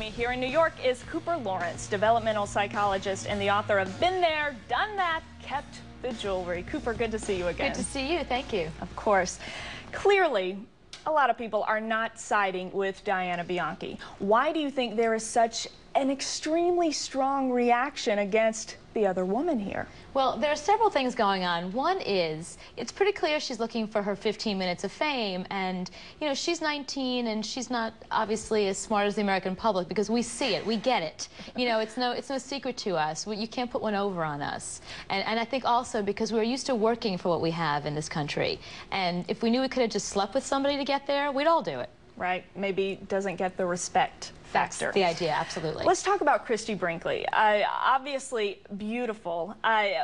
me here in New York is Cooper Lawrence, developmental psychologist and the author of Been There, Done That, Kept the Jewelry. Cooper, good to see you again. Good to see you. Thank you. Of course. Clearly, a lot of people are not siding with Diana Bianchi. Why do you think there is such an extremely strong reaction against the other woman here? Well, there are several things going on. One is, it's pretty clear she's looking for her 15 minutes of fame, and, you know, she's 19 and she's not obviously as smart as the American public because we see it, we get it. You know, it's no secret to us. You can't put one over on us. And I think also because we're used to working for what we have in this country, and if we knew we could have just slept with somebody to get there, we'd all do it. Right, maybe doesn't get the respect factor. That's the idea, absolutely. Let's talk about Christy Brinkley. Obviously beautiful,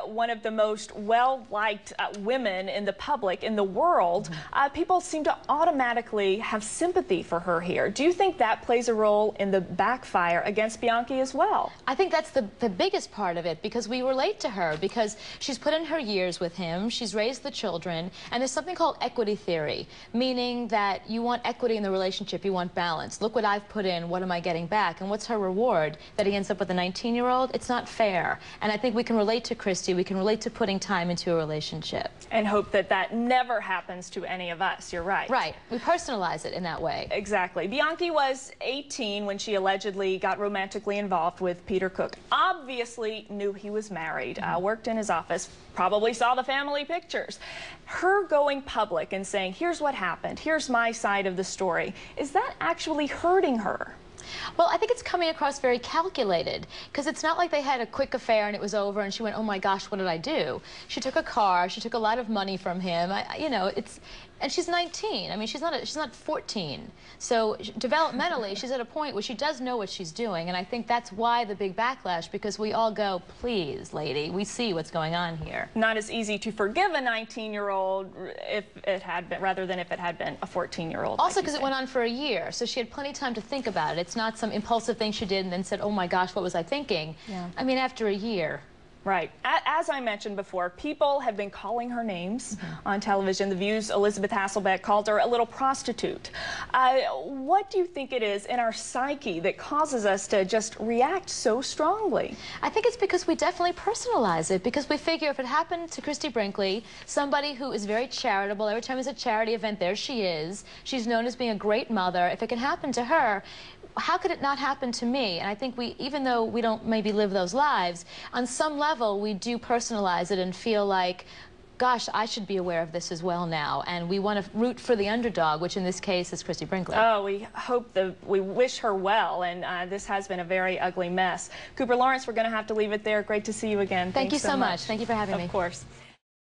one of the most well-liked women in the public, in the world. People seem to automatically have sympathy for her here. Do you think that plays a role in the backfire against Bianchi as well? I think that's the biggest part of it, because we relate to her, because she's put in her years with him, she's raised the children, and there's something called equity theory, meaning that you want equity in the relationship, you want balance. Look what I've put in, what am I getting back, and what's her reward? That he ends up with a 19-year-old? It's not fair. And I think we can relate to Christy, we can relate to putting time into a relationship. And hope that that never happens to any of us, you're right. Right, we personalize it in that way. Exactly. Bianchi was 18 when she allegedly got romantically involved with Peter Cook. Obviously knew he was married, worked in his office, probably saw the family pictures. Her going public and saying, here's what happened, here's my side of the story, is that actually hurting her? Well, I think it's coming across very calculated, because it's not like they had a quick affair and it was over and she went, oh my gosh, what did I do? She took a car, she took a lot of money from him, you know, and she's 19. I mean, she's not 14. So developmentally, she's at a point where she does know what she's doing, and I think that's why the big backlash, because we all go, please, lady, we see what's going on here. Not as easy to forgive a 19-year-old if it had been, rather than if it had been a 14-year-old. Also, because it went on for a year, so she had plenty of time to think about it. It's not some impulsive thing she did and then said, oh my gosh, what was I thinking? Yeah. I mean, after a year. Right. As I mentioned before, people have been calling her names on television. The View's Elizabeth Hasselbeck called her a little prostitute. What do you think it is in our psyche that causes us to just react so strongly? I think it's because we definitely personalize it, because we figure if it happened to Christy Brinkley, somebody who is very charitable, every time there's a charity event, there she is. She's known as being a great mother. If it can happen to her, how could it not happen to me? And I think we, even though we don't maybe live those lives, on some level we do personalize it and feel like, gosh, I should be aware of this as well now. And we want to root for the underdog, which in this case is Christy Brinkley. Oh, we wish her well, and this has been a very ugly mess. Cooper Lawrence, we're going to have to leave it there. Great to see you again. Thank you so much. Thank you for having me. Of course.